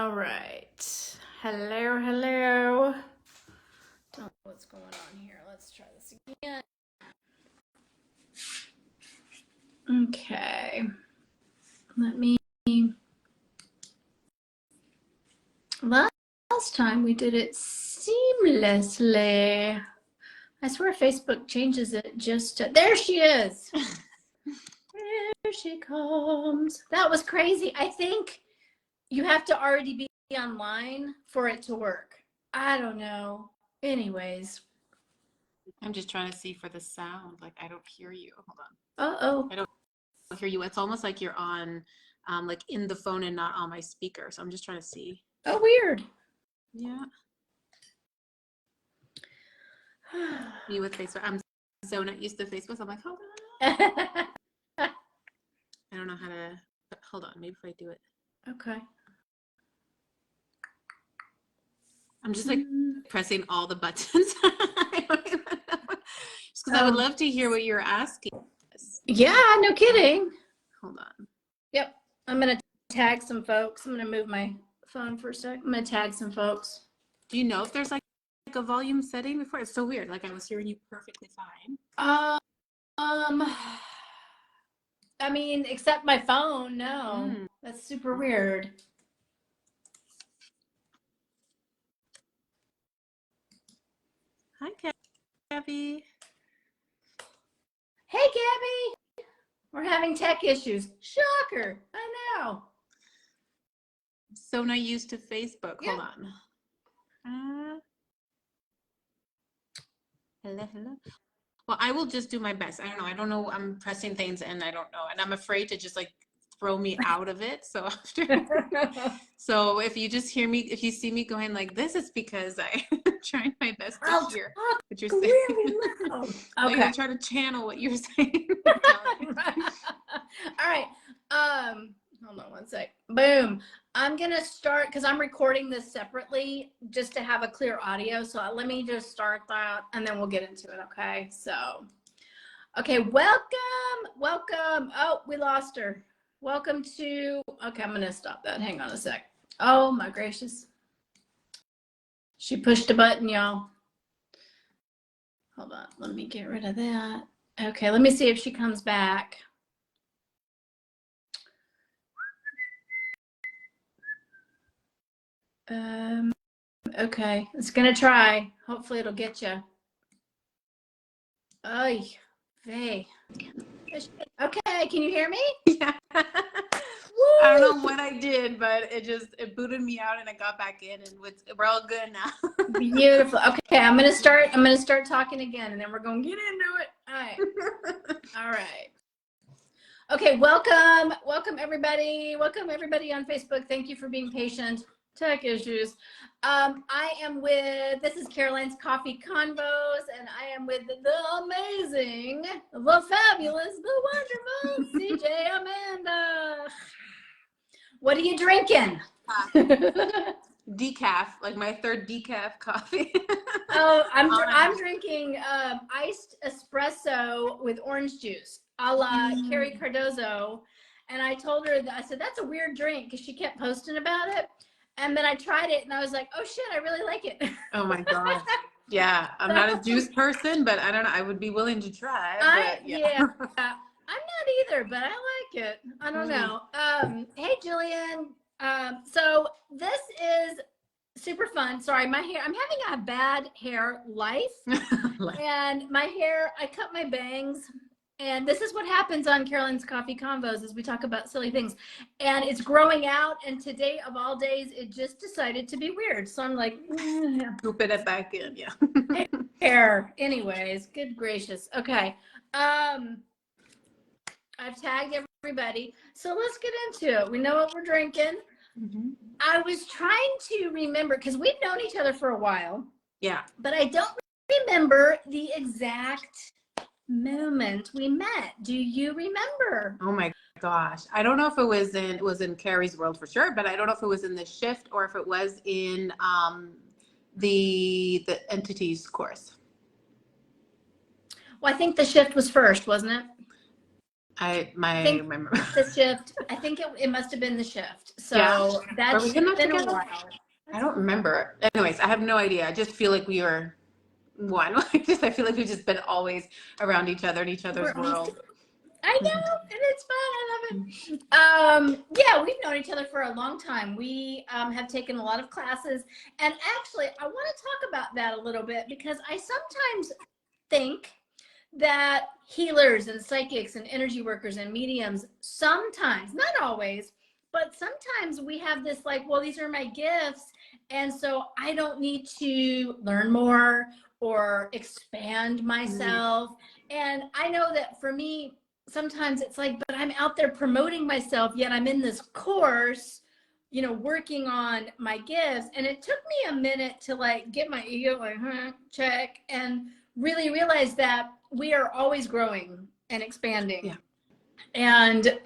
All right. Hello, hello. Don't know what's going on here. Let's try this again. Okay. Let me. Last time we did it seamlessly. I swear Facebook changes it just to, there she is. There she comes. That was crazy. I think you have to already be online for it to work. I don't know. Anyways. I'm just trying to see for the sound. Like, I don't hear you. Hold on. Uh-oh. I don't hear you. It's almost like you're on, like in the phone and not on my speaker. So I'm just trying to see. Oh, weird. Yeah. Me with Facebook. I'm so not used to Facebook. So I'm like, hold on. I don't know how to, hold on. Maybe if I do it. Okay. I'm just like pressing all the buttons. I don't even know. Just because I would love to hear what you're asking. Yeah, no kidding. Hold on. Yep. I'm going to tag some folks. I'm going to move my phone for a sec. I'm going to tag some folks. Do you know if there's like a volume setting before? It's so weird. Like I was hearing you perfectly fine. I mean, except my phone, no. That's super weird. Hi, Gabby. Hey, Gabby. We're having tech issues. Shocker. I know. So not used to Facebook. Yep. Hold on. Hello. Well, I will just do my best. I don't know. I'm pressing things and I don't know. And I'm afraid to just like throw me out of it. So so if you just hear me, if you see me going like this, it's because I'm trying my best to hear what you're saying. Really loud. Okay. Okay. I'll try to channel what you're saying. All right. Hold on one sec. Boom. I'm going to start because I'm recording this separately just to have a clear audio. So let me just start that and then we'll get into it. Okay. So, okay. Welcome. Oh, we lost her. Welcome to, okay. I'm going to stop that. Hang on a sec. Oh my gracious. She pushed a button, y'all. Hold on. Let me get rid of that. Okay. Let me see if she comes back. Okay, it's gonna try. Hopefully it'll get you. Oy vey. Okay, can you hear me? Yeah. I don't know what I did, but it booted me out and I got back in and we're all good now. Beautiful. Okay, I'm gonna start talking again and then we're gonna get into it. All right. All right. Okay, welcome everybody. Welcome everybody on Facebook. Thank you for being patient. Tech issues. This is Caroline's Coffee Convos, and I am with the amazing, the fabulous, the wonderful Ceejay Amanda. What are you drinking? Decaf, like my third decaf coffee. Oh, I'm drinking iced espresso with orange juice, a la Carrie Cardozo. And I told her that I said that's a weird drink because she kept posting about it. And then I tried it and I was like, oh shit, I really like it. Oh my God. Yeah. I'm not a juice person, but I don't know. I would be willing to try. Yeah. I'm not either, but I like it. I don't know. Hey, Jillian. So this is super fun. Sorry, my hair, I'm having a bad hair life. And my hair, I cut my bangs. And this is what happens on Caroline's Coffee Convos is we talk about silly things. And it's growing out. And today of all days, it just decided to be weird. So I'm like, scoop it back in. Yeah. Hair. Anyways, good gracious. Okay. I've tagged everybody. So let's get into it. We know what we're drinking. I was trying to remember because we've known each other for a while. Yeah. But I don't remember the exact moment we met. Do you remember? Oh my gosh. I don't know if it was in Carrie's world for sure, but I don't know if it was in the shift or if it was in the entities course. Well, I think the shift was first, wasn't it? I think remember. the shift, I think it must have been the shift. Yeah. So Were that's we in that been a together? while. I don't remember. Anyways, I have no idea. I just feel like we were one. I feel like we've just been always around each other in each other's world. I know, and it's fun. I love it. Yeah, we've known each other for a long time. We have taken a lot of classes, and actually, I want to talk about that a little bit because I sometimes think that healers and psychics and energy workers and mediums sometimes, not always, but sometimes we have this like, well, these are my gifts, and so I don't need to learn more or expand myself. And I know that for me, sometimes it's like, but I'm out there promoting myself, yet I'm in this course, working on my gifts. And it took me a minute to like get my ego like, check, and really realize that we are always growing and expanding. Yeah. And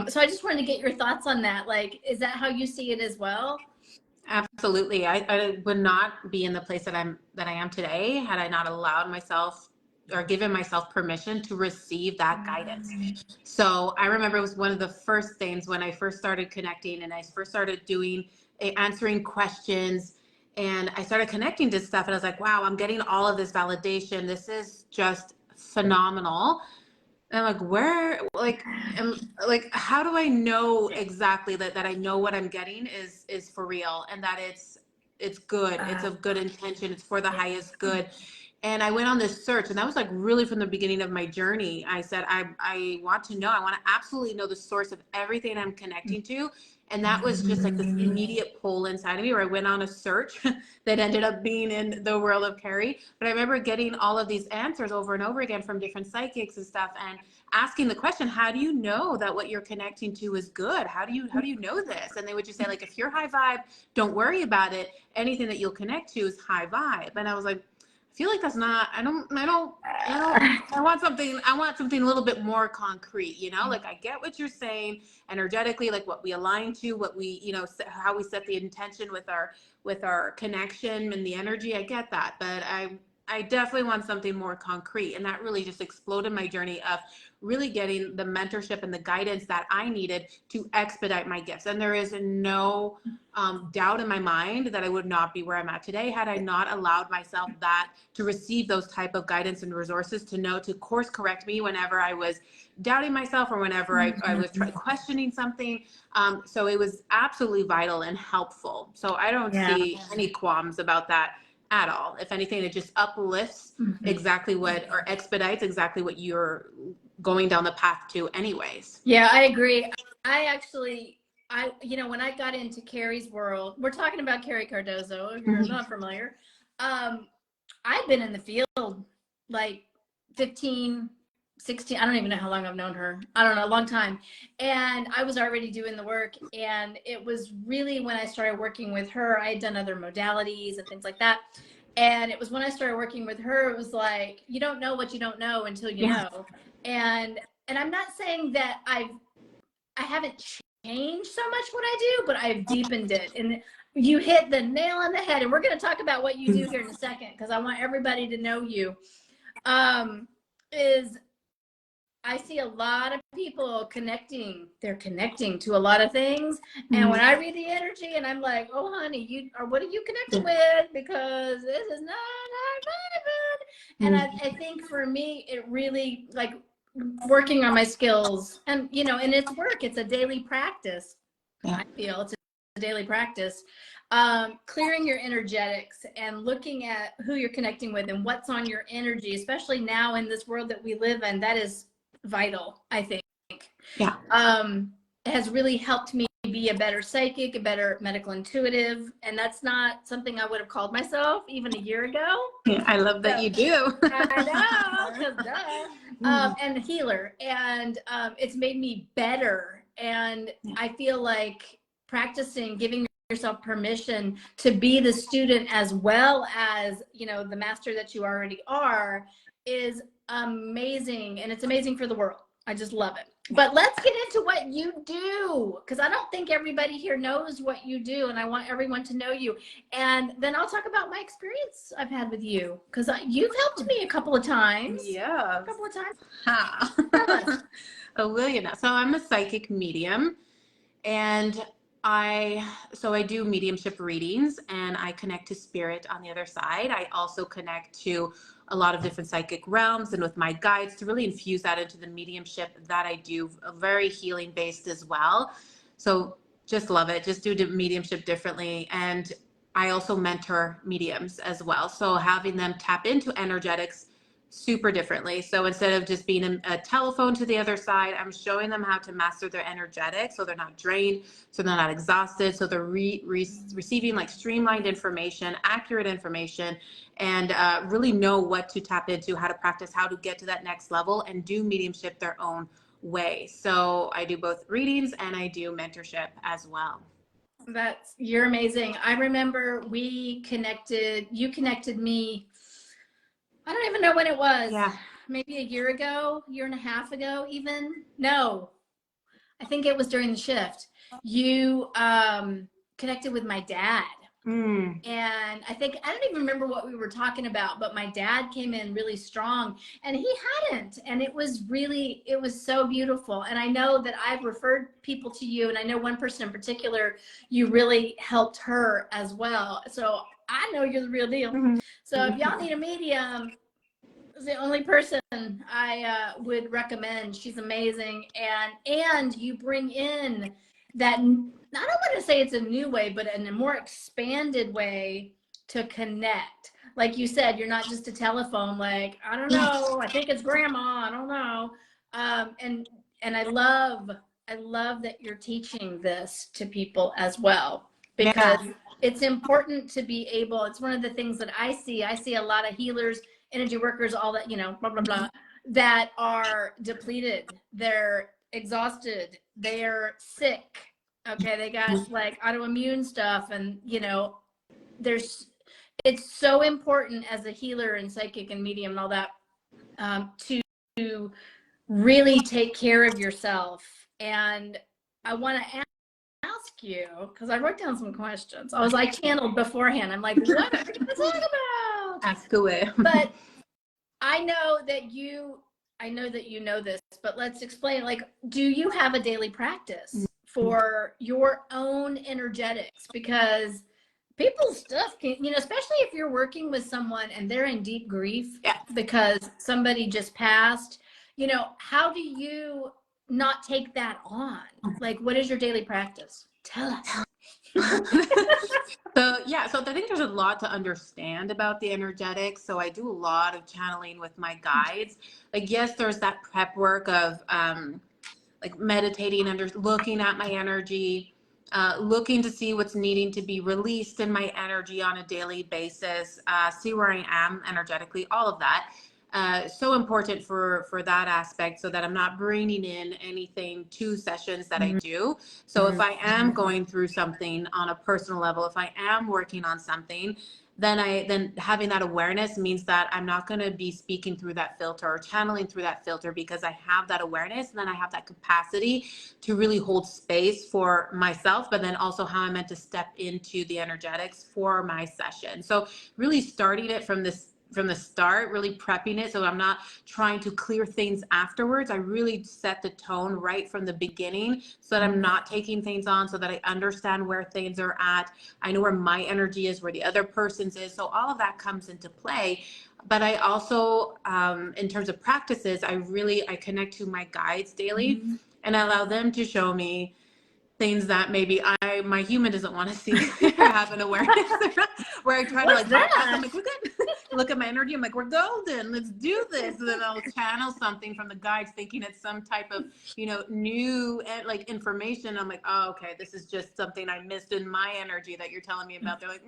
so I just wanted to get your thoughts on that. Like, is that how you see it as well? Absolutely. I would not be in the place that I am today had I not allowed myself or given myself permission to receive that guidance. So I remember it was one of the first things when I first started connecting and I first started answering questions, and I started connecting to stuff, and I was like, wow, I'm getting all of this validation. This is just phenomenal. And I'm like, how do I know exactly that I know what I'm getting is for real, and that it's good. It's of good intention. It's for the highest good. And I went on this search, and that was like really from the beginning of my journey. I said, I want to know, I want to absolutely know the source of everything I'm connecting to. And that was just like this immediate pull inside of me where I went on a search that ended up being in the world of Carrie. But I remember getting all of these answers over and over again from different psychics and stuff, and asking the question, how do you know that what you're connecting to is good? How do you know this? And they would just say, like, if you're high vibe, don't worry about it. Anything that you'll connect to is high vibe. And I was like, I feel like that's not, I want something a little bit more concrete, like I get what you're saying energetically, like what we align to, what we, how we set the intention with our connection and the energy. I get that, but I definitely want something more concrete. And that really just exploded my journey of really getting the mentorship and the guidance that I needed to expedite my gifts. And there is no doubt in my mind that I would not be where I'm at today had I not allowed myself to receive those type of guidance and resources to course correct me whenever I was doubting myself or whenever I was questioning something. So it was absolutely vital and helpful. So I don't see any qualms about that at all. If anything, it just uplifts exactly or expedites exactly what you're going down the path to anyways. Yeah, I agree. When I got into Carrie's world, we're talking about Carrie Cardozo, if you're not familiar. I've been in the field like 15, 16, I don't even know how long I've known her. I don't know, a long time. And I was already doing the work. And it was really when I started working with her, I had done other modalities and things like that. And it was when I started working with her, it was like, you don't know what you don't know until you know. And I'm not saying that I haven't changed so much what I do, but I've deepened it. And you hit the nail on the head. And we're going to talk about what you do here in a second, because I want everybody to know you. I see a lot of people connecting. They're connecting to a lot of things. And when I read the energy and I'm like, oh, honey, what are you connecting with? Because this is not good. And I think for me, it really, like, working on my skills and, and it's work. It's a daily practice. I feel it's a daily practice. Clearing your energetics and looking at who you're connecting with and what's on your energy, especially now in this world that we live in, that is vital, I think. Yeah. It has really helped me be a better psychic, a better medical intuitive, and that's not something I would have called myself even a year ago. Yeah, I love that you do. I know, 'cause duh. And healer, and it's made me better. And I feel like practicing, giving yourself permission to be the student as well as, the master that you already are, is amazing. And it's amazing for the world. I just love it. But let's get into what you do, because I don't think everybody here knows what you do, and I want everyone to know you. And then I'll talk about my experience I've had with you, because you've helped me a couple of times. Yeah. A couple of times. Ha. Oh, will you know? So I'm a psychic medium, and I do mediumship readings, and I connect to spirit on the other side. I also connect to a lot of different psychic realms and with my guides to really infuse that into the mediumship that I do, very healing based as well. So just love it. Just do mediumship differently. And I also mentor mediums as well. So having them tap into energetics super differently. So instead of just being a telephone to the other side, I'm showing them how to master their energetics so they're not drained, so they're not exhausted, so they're receiving like streamlined information, accurate information, and really know what to tap into, how to practice, how to get to that next level and do mediumship their own way. So I do both readings and I do mentorship as well. You're amazing. I remember you connected me, I don't even know when it was. Yeah. Maybe a year ago, year and a half ago, even. No, I think it was during the shift. You connected with my dad. And I don't even remember what we were talking about, but my dad came in really strong and he hadn't. And it was so beautiful. And I know that I've referred people to you, and I know one person in particular, you really helped her as well. So I know you're the real deal. So if y'all need a medium, it's the only person I would recommend. She's amazing. And you bring in that, I don't want to say it's a new way, but in a more expanded way to connect. Like you said, you're not just a telephone, like, I don't know, I think it's grandma, I don't know. And I love that you're teaching this to people as well, because it's important to be able, it's one of the things that I see a lot of healers, energy workers, all that, blah, blah, blah, that are depleted. They're exhausted. They're sick. Okay. They got like autoimmune stuff. And, it's so important as a healer and psychic and medium and all that, to really take care of yourself. And I want to ask you, because I wrote down some questions. I was like channeled beforehand. I'm like, what are we going to talk about? Ask away. But I know that you know this, but let's explain, like, do you have a daily practice for your own energetics? Because people's stuff can, especially if you're working with someone and they're in deep grief because somebody just passed, how do you not take that on? Like, what is your daily practice? Tell us. So I think there's a lot to understand about the energetics. So I do a lot of channeling with my guides. Like, yes, there's that prep work of like meditating and looking at my energy, looking to see what's needing to be released in my energy on a daily basis, see where I am energetically, all of that. So important for that aspect, so that I'm not bringing in anything to sessions that I do. So if I am going through something on a personal level, if I am working on something, then having that awareness means that I'm not going to be speaking through that filter or channeling through that filter, because I have that awareness, and then I have that capacity to really hold space for myself, but then also how I'm meant to step into the energetics for my session. So really starting it from the start, really prepping it so I'm not trying to clear things afterwards. I really set the tone right from the beginning so that I'm not taking things on, so that I understand where things are at. I know where my energy is, where the other person's is. So all of that comes into play. But I also, in terms of practices, I connect to my guides daily, and I allow them to show me things that maybe my human doesn't want to see or have an awareness where I try to like bypass. I'm like, we're good. Look at my energy. I'm like, we're golden. Let's do this. And then I'll channel something from the guides, thinking it's some type of, new like information. I'm like, oh, okay, this is just something I missed in my energy that you're telling me about. They're like,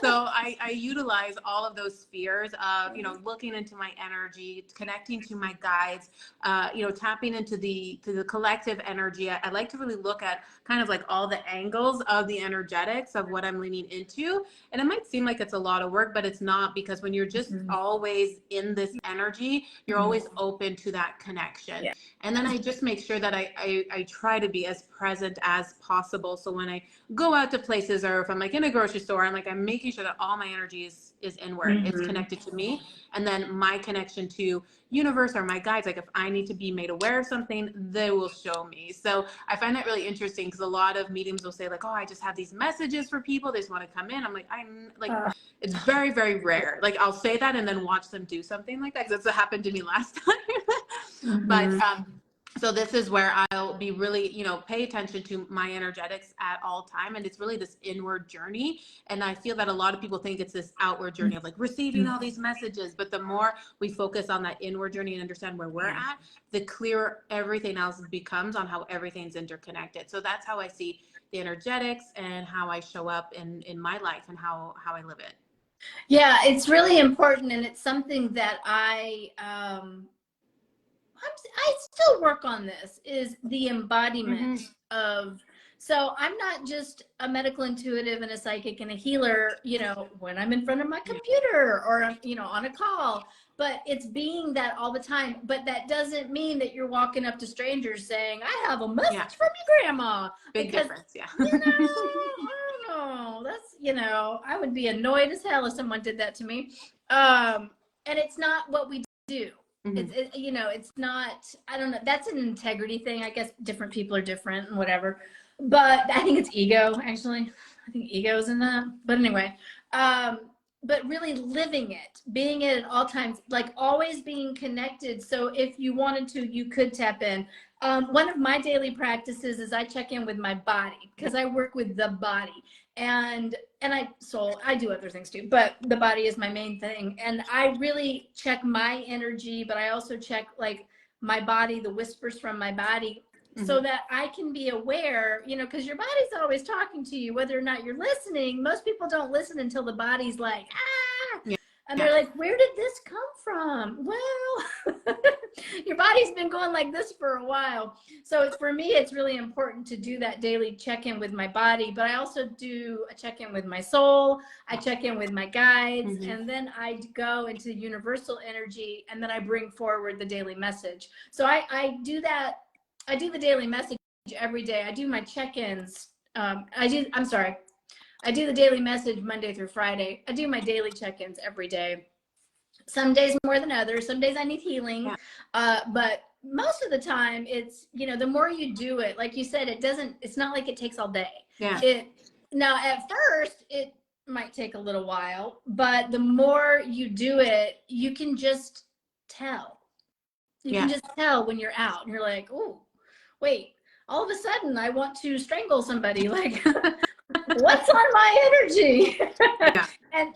So I utilize all of those spheres of, looking into my energy, connecting to my guides, tapping into the collective energy at I like to really look at kind of like all the angles of the energetics of what I'm leaning into. And it might seem like it's a lot of work, but it's not, because when you're just always in this energy, you're always open to that connection. Yeah. And then I just make sure that I try to be as present as possible. So when I go out to places, or if I'm like in a grocery store, I'm making sure that all my energy is inward. It's connected to me. And then my connection to universe or my guides, like if I need to be made aware of something, they will show me. So I find that really interesting, because a lot of mediums will say like, oh, I just have these messages for people, they just want to come in. I'm like, it's very, very rare. Like I'll say that and then watch them do something like that, because that's what happened to me last time. But so this is where I'll be really, pay attention to my energetics at all time. And it's really this inward journey. And I feel that a lot of people think it's this outward journey of like receiving all these messages. But the more we focus on that inward journey and understand where we're at, the clearer everything else becomes on how everything's interconnected. So that's how I see the energetics and how I show up in my life and how I live it. Yeah, it's really important. And it's something that I still work on. This is the embodiment of, so I'm not just a medical intuitive and a psychic and a healer, when I'm in front of my computer or, on a call, but it's being that all the time. But that doesn't mean that you're walking up to strangers saying, I have a message from your grandma. Big difference, I don't know. That's, I would be annoyed as hell if someone did that to me. And it's not what we do. It's not, I don't know. That's an integrity thing. I guess different people are different and whatever, but I think it's ego, actually. I think ego is in that, but anyway, but really living it, being it at all times, like always being connected. So if you wanted to, you could tap in. One of my daily practices is I check in with my body, because I work with the body, and I do other things too, but the body is my main thing. And I really check my energy, but I also check like my body, the whispers from my body, so that I can be aware, because your body's always talking to you, whether or not you're listening. Most people don't listen until the body's like, and they're like, where did this come from? Well, your body's been going like this for a while. So for me, it's really important to do that daily check-in with my body, but I also do a check-in with my soul. I check in with my guides, and then I go into universal energy, and then I bring forward the daily message. So I do that. I do the daily message every day. I do my check-ins. I do the daily message Monday through Friday. I do my daily check-ins every day. Some days more than others. Some days I need healing. But most of the time it's, the more you do it, like you said, it's not like it takes all day. Now at first it might take a little while, but the more you do it, you can just tell. You can just tell when you're out and you're like, oh, wait, all of a sudden I want to strangle somebody. Like, what's on my energy?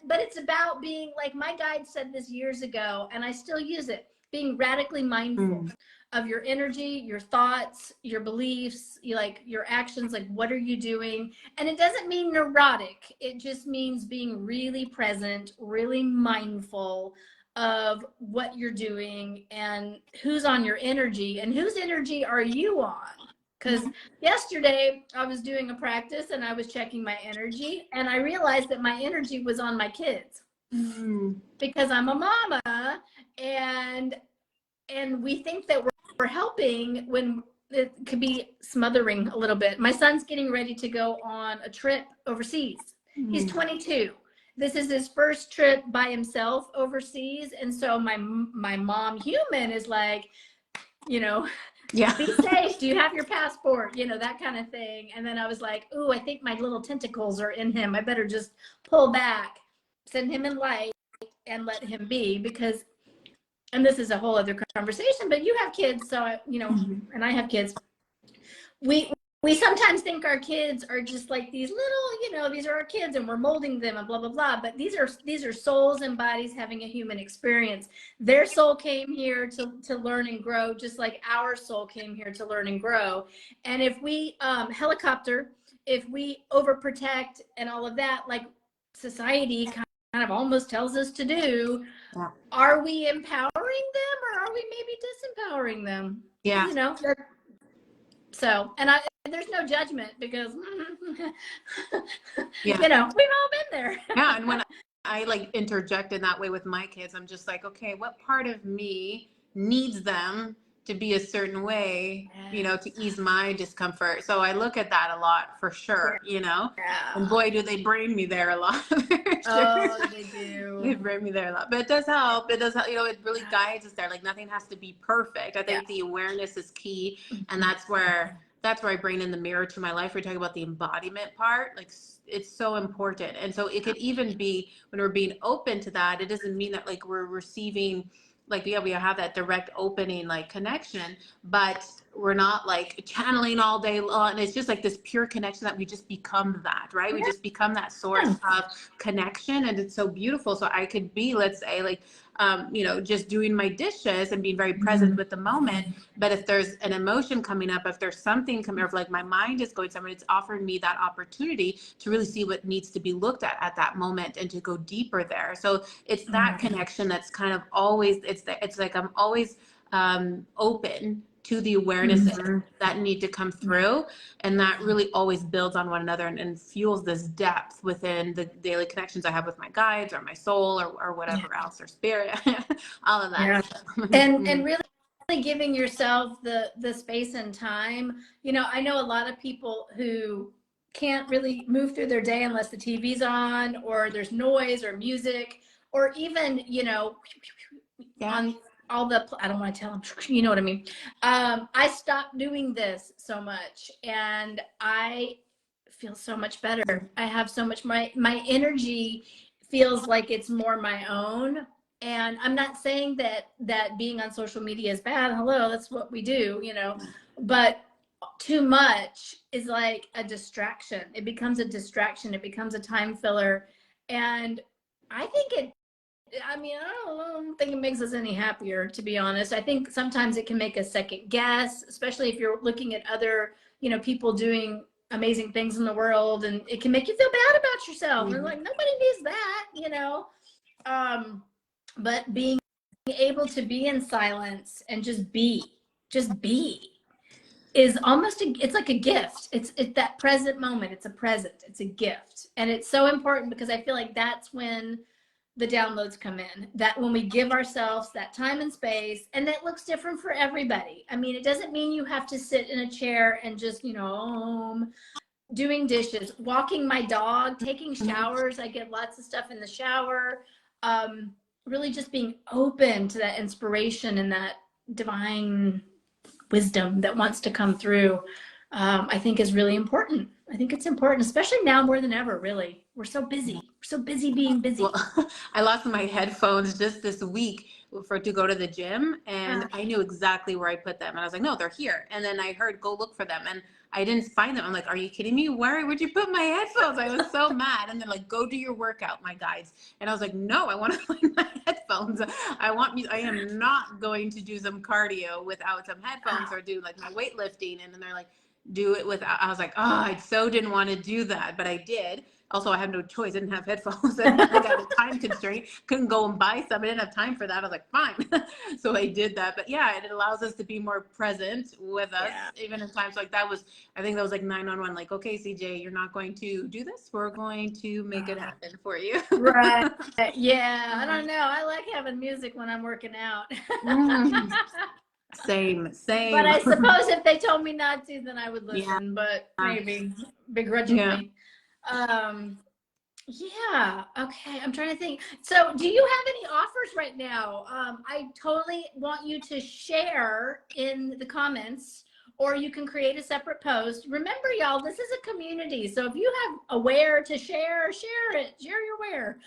But it's about being, like my guide said this years ago, and I still use it, being radically mindful of your energy, your thoughts, your beliefs, your actions, like what are you doing? And it doesn't mean neurotic. It just means being really present, really mindful of what you're doing and who's on your energy and whose energy are you on. Because yesterday I was doing a practice and I was checking my energy, and I realized that my energy was on my kids because I'm a mama, and we think that we're helping when it could be smothering a little bit. My son's getting ready to go on a trip overseas. He's 22. This is his first trip by himself overseas. And so my mom human is like, be safe. Do you have your passport? That kind of thing. And then I was like, ooh, I think my little tentacles are in him. I better just pull back, send him in light, and let him be. Because, and this is a whole other conversation, but you have kids. So, and I have kids. We sometimes think our kids are just like these little, these are our kids and we're molding them and blah, blah, blah. But these are souls and bodies having a human experience. Their soul came here to learn and grow, just like our soul came here to learn and grow. And if we helicopter, if we overprotect and all of that, like society kind of almost tells us to do, are we empowering them or are we maybe disempowering them? So, and there's no judgment because, Yeah. you know, we've all been there. Yeah. And when I like interject in that way with my kids, I'm just like, okay, what part of me needs them to be a certain way, you know, to ease my discomfort? So I look at that a lot for sure, you know, and boy, do they bring me there a lot. Oh, they do. They bring me there a lot, but it does help. It does help, you know, it really guides us there. Like nothing has to be perfect. I think the awareness is key. And that's where I bring in the mirror to my life. We're talking about the embodiment part. Like it's so important. And so it could even be when we're being open to that, it doesn't mean that like we're receiving, like, yeah, we have that direct opening, like connection, but we're not like channeling all day long. And it's just like this pure connection that we just become that, right? We just become that source of connection. And it's so beautiful. So I could be, let's say like, you know, just doing my dishes and being very present with the moment. But if there's an emotion coming up, if there's something coming up, like my mind is going somewhere, it's offering me that opportunity to really see what needs to be looked at that moment and to go deeper there. So it's that connection that's kind of always, it's like I'm always open to the awarenesses that need to come through. And that really always builds on one another and fuels this depth within the daily connections I have with my guides or my soul or whatever else, or spirit, all of that stuff. And really giving yourself the space and time. You know, I know a lot of people who can't really move through their day unless the TV's on or there's noise or music or even, you know, on all the, I don't want to tell them, you know what I mean? I stopped doing this so much and I feel so much better. I have so much, my energy feels like it's more my own. And I'm not saying that being on social media is bad. Hello, that's what we do, you know, but too much is like a distraction. It becomes a distraction. It becomes a time filler. And I think I mean, I don't think it makes us any happier, to be honest. I think sometimes it can make us second guess, especially if you're looking at other, you know, people doing amazing things in the world, and it can make you feel bad about yourself. And like, nobody needs that, you know. But being able to be in silence and just be is almost it's like a gift. It's that present moment. It's a present. It's a gift, and it's so important because I feel like that's when the downloads come in, that when we give ourselves that time and space, and that looks different for everybody. I mean, it doesn't mean you have to sit in a chair and just, you know, doing dishes, walking my dog, taking showers. I get lots of stuff in the shower. Really just being open to that inspiration and that divine wisdom that wants to come through, I think is really important. I think it's important, especially now more than ever, really. We're so busy. We're so busy being busy. Well, I lost my headphones just this week to go to the gym, and I knew exactly where I put them. And I was like, no, they're here. And then I heard, go look for them. And I didn't find them. I'm like, are you kidding me? Where'd you put my headphones? I was so mad. And they're like, go do your workout, my guides. And I was like, no, I want to find my headphones. I am not going to do some cardio without some headphones or do like my weightlifting. And then they're like, do it without. I was like, oh, I so didn't want to do that, but I did. Also, I had no choice. I didn't have headphones. I got a time constraint. Couldn't go and buy some. I didn't have time for that. I was like, fine. So I did that. But yeah, it allows us to be more present with us, even in times like that was, I think that was like 911. Like, okay, CJ, you're not going to do this. We're going to make it happen for you. Right. Yeah. I don't know. I like having music when I'm working out. Same. But I suppose if they told me not to, then I would listen, but maybe begrudgingly. Yeah. Okay. I'm trying to think. So do you have any offers right now? I totally want you to share in the comments, or you can create a separate post. Remember, y'all, this is a community. So if you have a where to share, share it, share your where.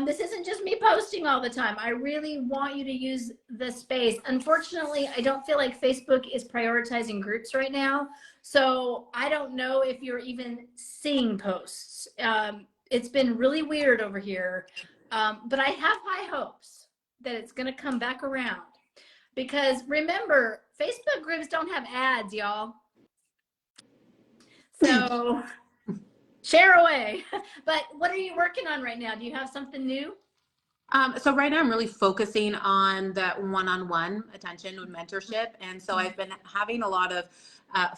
This isn't just me posting all the time. I really want you to use the space. Unfortunately, I don't feel like Facebook is prioritizing groups right now. So I don't know if you're even seeing posts. It's been really weird over here, but I have high hopes that it's going to come back around, because remember, Facebook groups don't have ads, y'all. So share away. But what are you working on right now? Do you have something new? So right now I'm really focusing on that one-on-one attention with mentorship. And so I've been having a lot of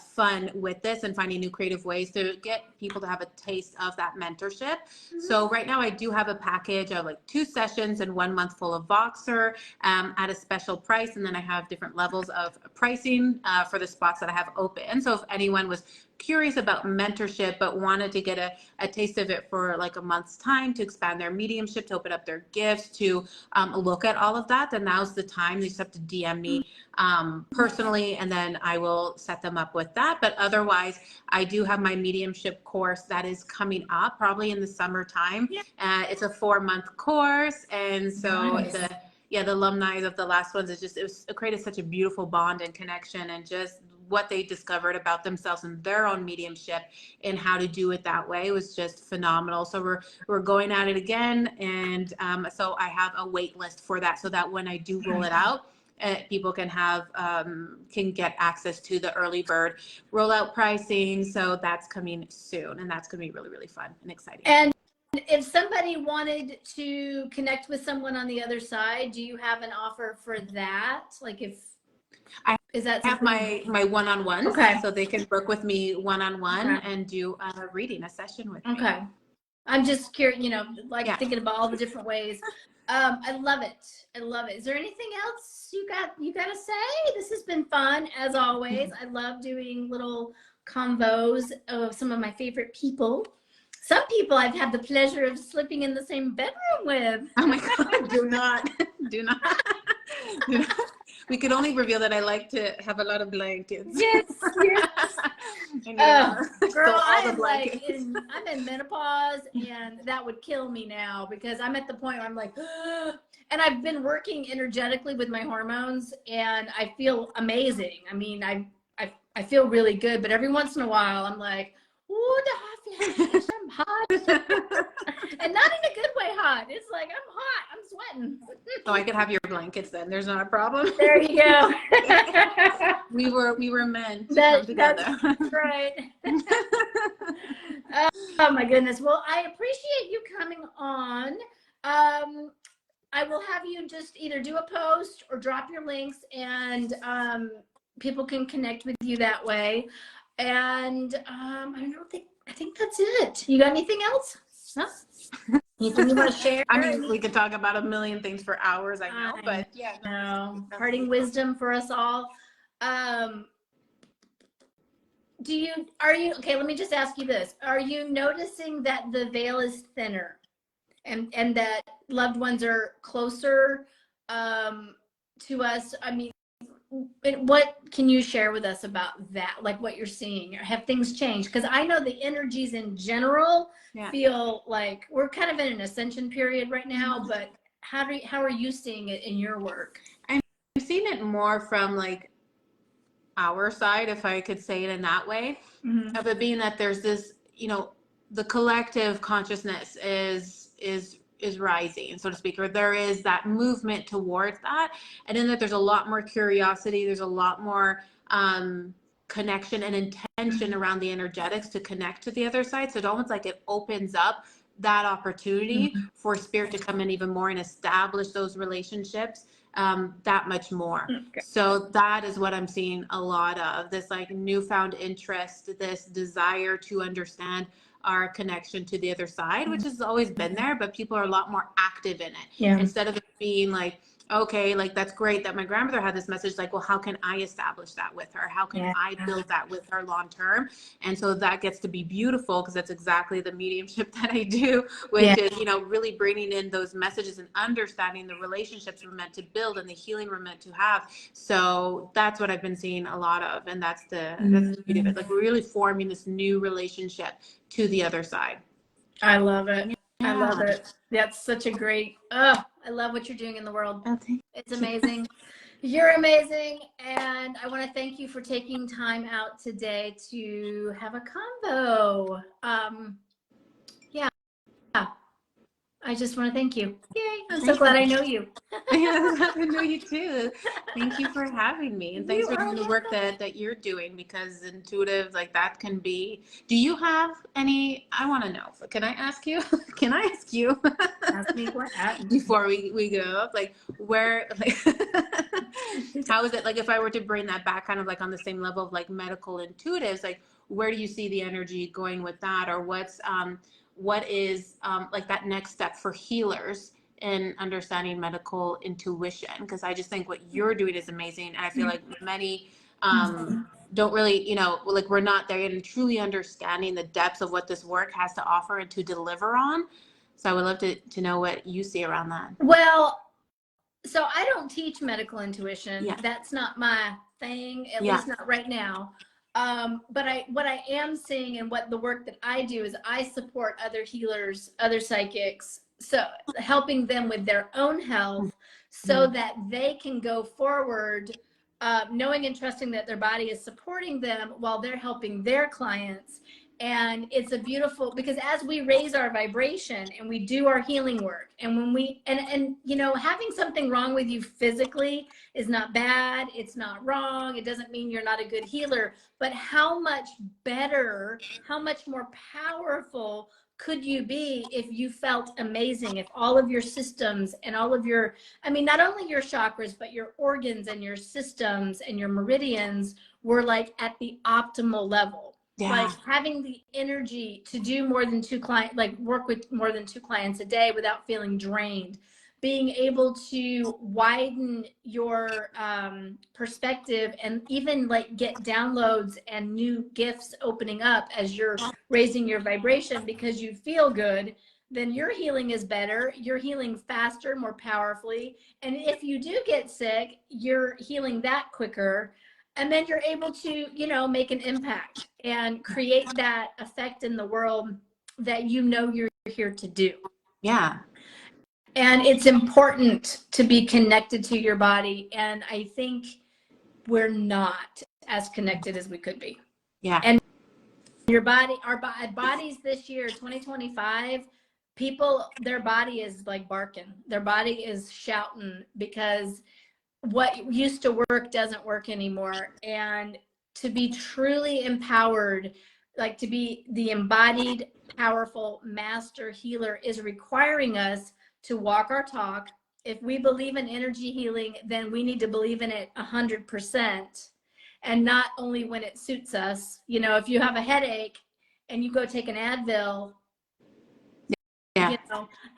fun with this and finding new creative ways to get people to have a taste of that mentorship. So right now I do have a package of like 2 sessions and 1 month full of Voxer at a special price. And then I have different levels of pricing for the spots that I have open. So if anyone was curious about mentorship but wanted to get a taste of it for like a month's time to expand their mediumship, to open up their gifts, to look at all of that, then now's the time. They just have to DM me personally, and then I will set them up with that. But otherwise, I do have my mediumship course that is coming up probably in the summertime. It's a 4-month course, and so the alumni of the last ones it created such a beautiful bond and connection, and just what they discovered about themselves and their own mediumship and how to do it that way was just phenomenal. So we're going at it again, and so I have a wait list for that, so that when I do roll it out, people can have can get access to the early bird rollout pricing. So that's coming soon, and that's going to be really, really fun and exciting. And if somebody wanted to connect with someone on the other side, do you have an offer for that? Like if is that have my one-on-ones, okay, so they can work with me one-on-one and do a reading, a session with me. Okay. I'm just curious, thinking about all the different ways. I love it. I love it. Is there anything else you got to say? This has been fun as always. I love doing little convos of some of my favorite people. Some people I've had the pleasure of sleeping in the same bedroom with. Oh my God, do not. We could only reveal that I like to have a lot of blankets. Yes. Girl, I'm in menopause, and that would kill me now, because I'm at the point where I'm like, and I've been working energetically with my hormones, and I feel amazing. I mean, I feel really good, but every once in a while I'm like, ooh, the hot flash, I'm hot. And not in a good way hot. It's like, I'm hot, I'm sweating. So I could have your blankets then. There's not a problem. There you go. we were meant to come together. That's right. Oh my goodness. Well, I appreciate you coming on. I will have you just either do a post or drop your links, and people can connect with you that way. And I think that's it. You got anything else? No? Anything you want to share? I mean, we could talk about a million things for hours, I know, but yeah. No. Parting wisdom for us all. Are you okay, let me just ask you this. Are you noticing that the veil is thinner, and that loved ones are closer to us? I mean, what can you share with us about that? Like what you're seeing? Have things changed? Because I know the energies in general feel like we're kind of in an ascension period right now, but how are you seeing it in your work? I'm seeing it more from like our side, if I could say it in that way, of it being that there's this, the collective consciousness is rising, so to speak, or there is that movement towards that, and in that there's a lot more curiosity, there's a lot more connection and intention around the energetics to connect to the other side. So it's almost like it opens up that opportunity for spirit to come in even more and establish those relationships that much more. So that is what I'm seeing a lot of, this like newfound interest, this desire to understand our connection to the other side, which has always been there, but people are a lot more active in it. Instead of it being like, okay, like that's great that my grandmother had this message, like, well, how can I establish that with her? How can I build that with her long term? And so that gets to be beautiful, because that's exactly the mediumship that I do, which is, really bringing in those messages and understanding the relationships we're meant to build and the healing we're meant to have. So that's what I've been seeing a lot of, and that's the beauty of it. Like we're really forming this new relationship to the other side. I love it. I love it. That's such a great, I love what you're doing in the world. It's amazing. You're amazing. And I want to thank you for taking time out today to have a convo. I just want to thank you. Yay. I'm so Thank glad you. I know you. I know you too. Thank you for having me, and thanks You for are doing the work that you're doing, because intuitive, like that can be. Do you have any? I want to know. Can I ask you? Can I ask you Ask me what. before we go? Like where, like how is it? Like if I were to bring that back, kind of like on the same level of like medical intuitives, like where do you see the energy going with that, or what is like that next step for healers in understanding medical intuition? Because I just think what you're doing is amazing, and I feel like many don't really, like we're not there yet in truly understanding the depths of what this work has to offer and to deliver on. So I would love to know what you see around that. Well, so I don't teach medical intuition. Yeah. That's not my thing, at Yeah. least not right now. But what I am seeing, and what the work that I do, is I support other healers, other psychics, so helping them with their own health so that they can go forward, knowing and trusting that their body is supporting them while they're helping their clients. And it's a beautiful, because as we raise our vibration and we do our healing work, and when we and having something wrong with you physically is not bad, it's not wrong, it doesn't mean you're not a good healer, but how much better, how much more powerful could you be if you felt amazing, if all of your systems and all of your, not only your chakras, but your organs and your systems and your meridians were like at the optimal level. Yeah. Like having the energy to do more than two clients, like work with more than 2 clients a day without feeling drained, being able to widen your perspective, and even like get downloads and new gifts opening up as you're raising your vibration because you feel good, then your healing is better. You're healing faster, more powerfully. And if you do get sick, you're healing that quicker. And then you're able to, make an impact and create that effect in the world that you're here to do. Yeah. And it's important to be connected to your body. And I think we're not as connected as we could be. Yeah. And your body, our bodies this year, 2025, their body is like barking. Their body is shouting because what used to work doesn't work anymore. And to be truly empowered, like to be the embodied, powerful master healer, is requiring us to walk our talk. If we believe in energy healing, then we need to believe in it 100%, and not only when it suits us. If you have a headache and you go take an Advil, Yeah.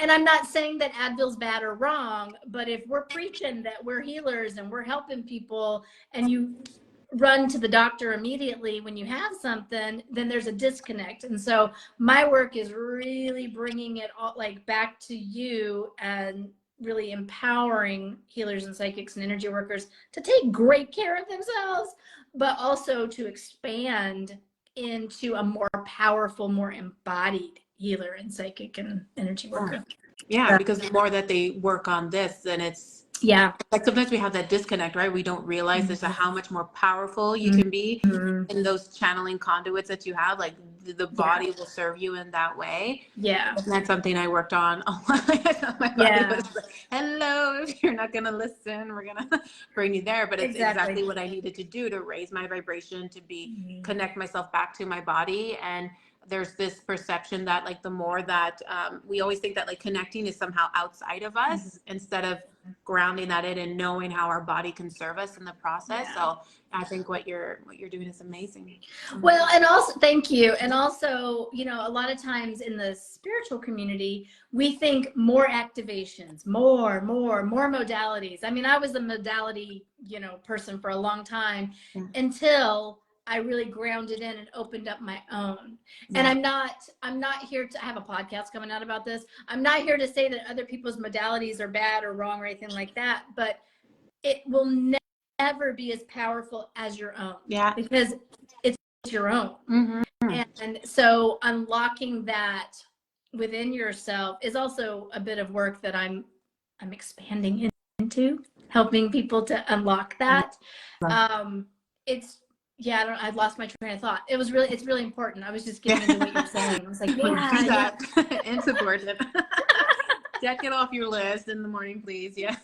And I'm not saying that Advil's bad or wrong, but if we're preaching that we're healers and we're helping people, and you run to the doctor immediately when you have something, then there's a disconnect. And so my work is really bringing it all like back to you, and really empowering healers and psychics and energy workers to take great care of themselves, but also to expand into a more powerful, more embodied healer and psychic and energy worker. Yeah, because the more that they work on this, then it's like sometimes we have that disconnect, right? We don't realize this, how much more powerful you can be in those channeling conduits that you have. Like the body will serve you in that way. Yeah. And that's something I worked on a lot. My body was like, hello, if you're not going to listen, we're going to bring you there. But it's exactly what I needed to do to raise my vibration, to connect myself back to my body. And there's this perception that like the more that we always think that like connecting is somehow outside of us, instead of grounding that in and knowing how our body can serve us in the process. So I think what you're doing is amazing. Well, and also thank you. And also, a lot of times in the spiritual community, we think more activations, more modalities. I was a modality, person for a long time, until I really grounded in and opened up my own. And I'm not here to have a podcast coming out about this. I'm not here to say that other people's modalities are bad or wrong or anything like that, but it will never be as powerful as your own. Yeah. Because it's your own. And so unlocking that within yourself is also a bit of work that I'm expanding into, helping people to unlock that. I've lost my train of thought. It's really important. I was just getting into what you're saying. I was like, insubordinate. Check it off your list in the morning, please. Yeah.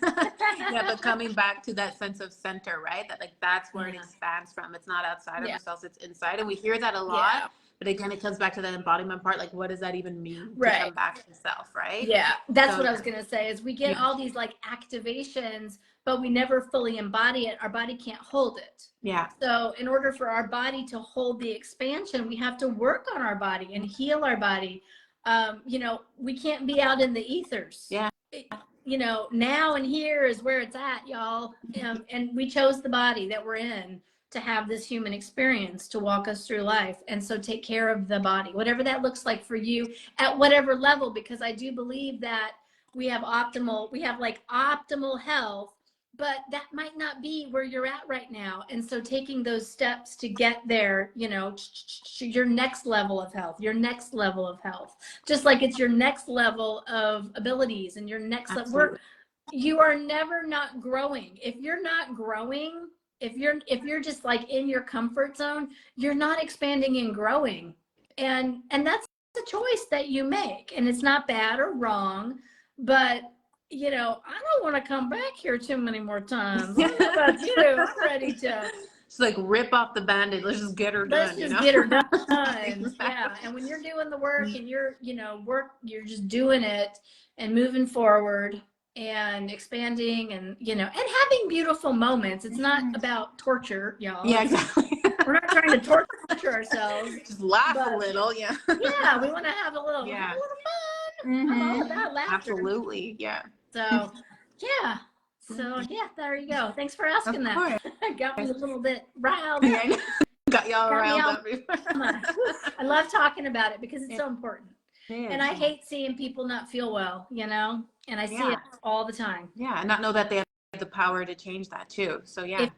Yeah, but coming back to that sense of center, right? That like that's where it expands from. It's not outside of ourselves, it's inside. And we hear that a lot. But again, it comes back to that embodiment part. Like, what does that even mean to come back to self, right? Yeah, that's what I was gonna say. Is we get Yeah. all these like activations, but we never fully embody it. Our body can't hold it. Yeah. So in order for our body to hold the expansion, we have to work on our body and heal our body. You know, we can't be out in the ethers. Yeah. You know, now and here is where it's at, y'all. And we chose the body that we're in to have this human experience, to walk us through life. And so take care of the body, whatever that looks like for you at whatever level, because I do believe that we have like optimal health, but that might not be where you're at right now. And so taking those steps to get there, you know, your next level of health, just like it's your next level of abilities and your next level. You are never not growing. If you're not growing, if you're just like in your comfort zone, you're not expanding and growing. And that's a choice that you make. And it's not bad or wrong, but you know, I don't want to come back here too many more times. I don't know about you. I'm ready to It's like rip off the band-aid. Let's just get her done. Let's just get her done. Yeah. And when you're doing the work and you're you're just doing it and moving forward and expanding and, you know, and having beautiful moments. It's not about torture, y'all. Yeah, exactly. We're not trying to torture ourselves. Just laugh a little, yeah. Yeah, we want to have a little fun. I'm all about laughter. Absolutely, yeah. So, yeah. So, yeah, there you go. Thanks for asking that. Got me a little bit riled up. Yeah, got y'all riled up. I love talking about it because it's so important. And I hate seeing people not feel well, you know, and I see it all the time. Yeah, and not know that they have the power to change that too. So yeah.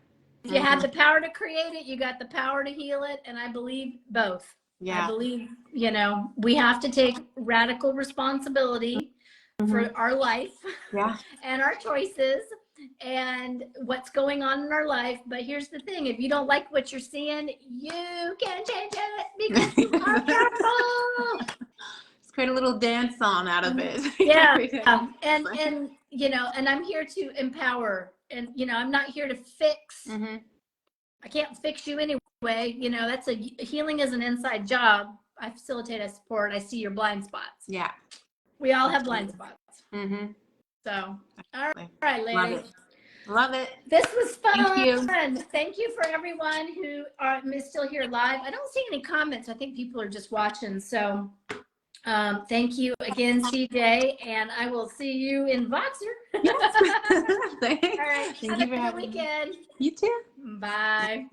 If you have the power to create it, you got the power to heal it. And I believe both. Yeah. I believe, you know, we have to take radical responsibility for our life and our choices and what's going on in our life. But here's the thing, if you don't like what you're seeing, you can change it because you are powerful. Create a little dance song out of it. Yeah. And you know, and I'm here to empower, and you know, I'm not here to fix. I can't fix you anyway. You know, that's healing is an inside job. I facilitate, I support, I see your blind spots. Yeah. We all have blind spots. So, all right, ladies. Love it. This was fun. Thank you. Thank you for everyone who is still here live. I don't see any comments. I think people are just watching. So, thank you again, CJ, and I will see you in Voxer. Thanks. All right. Thank you for having me. Have a good weekend. You too. Bye.